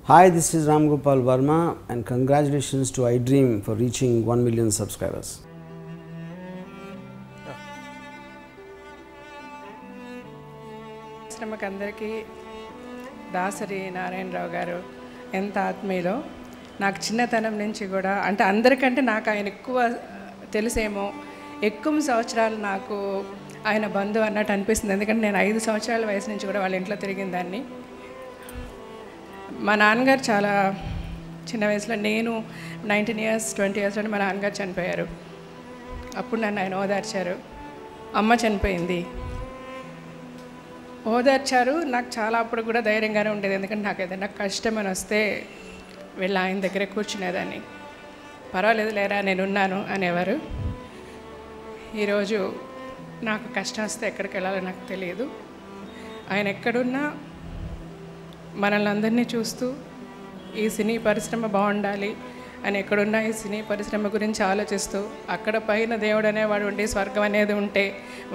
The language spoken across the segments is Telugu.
Hi, this is Ram Gopal Verma and congratulations to iDream for reaching 1 million subscribers. శ్రమకందరికీ Dasari Narayana Rao గారు ఎంత ఆత్మీయులో నాకు చిన్నతనం నుంచి కూడా అంటే అందరికంటే నాకు ఆయన ఎక్కువ తెలిసేమో ఎక్కువ సంవత్సరాలు నాకు ఆయన బంధువు అన్నట్టు అనిపిస్తుంది. ఎందుకంటే నేను 5 సంవత్సరాల వయసు నుంచి కూడా వాళ్ళ ఇంట్లో తిరిగిన దాన్ని. మా నాన్నగారు చాలా చిన్న వయసులో నేను 19 years 20 years మా నాన్నగారు చనిపోయారు. అప్పుడు నన్ను ఆయన ఓదార్చారు. అమ్మ చనిపోయింది, ఓదార్చారు. నాకు చాలా అప్పుడు కూడా ధైర్యంగానే ఉండేది. ఎందుకంటే నాకు ఏదైనా కష్టం అని వస్తే వెళ్ళి ఆయన దగ్గర కూర్చునేదాన్ని. పర్వాలేదు లేరా నేనున్నాను అనేవారు. ఈరోజు నాకు కష్టం వస్తే ఎక్కడికి వెళ్ళాలో నాకు తెలియదు. ఆయన ఎక్కడున్నా మనల్ని అందరినీ చూస్తూ ఈ సినీ పరిశ్రమ బాగుండాలి అని ఎక్కడున్నా ఈ సినీ పరిశ్రమ గురించి ఆలోచిస్తూ అక్కడ పైన దేవుడు అనేవాడు ఉండి స్వర్గం అనేది ఉంటే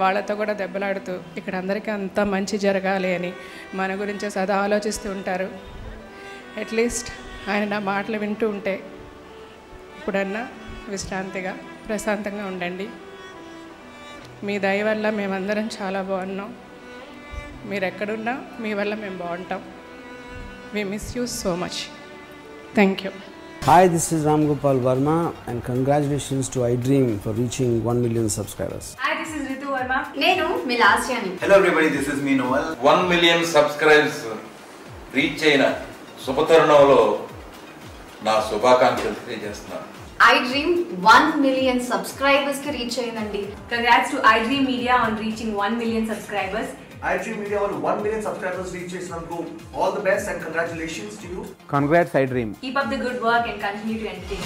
వాళ్ళతో కూడా దెబ్బలాడుతూ ఇక్కడ అందరికీ అంతా మంచి జరగాలి అని మన గురించే సదా ఆలోచిస్తూ ఉంటారు. అట్లీస్ట్ ఆయన నా మాటలు వింటూ ఉంటే ఇప్పుడన్నా విశ్రాంతిగా ప్రశాంతంగా ఉండండి. మీ దయ వల్ల మేమందరం చాలా బాగున్నాం. మీరు ఎక్కడున్నా మీ వల్ల మేము బాగుంటాం. We miss you so much. Thank you. Hi, this is Ram Gopal Verma and congratulations to iDream for reaching 1 million subscribers. Hi, this is Ritu Verma. Nenu Milasyani. Hello everybody, this is me Noel. 1 million subscribers reach అయిన శుభతరుణంలో నా శుభాకాంక్షలు తెలియజేస్తున్నాను. iDream 1 million subscribers ki reach అయ్యిందండి. Congrats to iDream Media on reaching 1 million subscribers. iDream Media on 1 million subscribers reach చేసినందుకు all the best and congratulations to you. Congrats iDream. Keep up the good work and continue to entertain.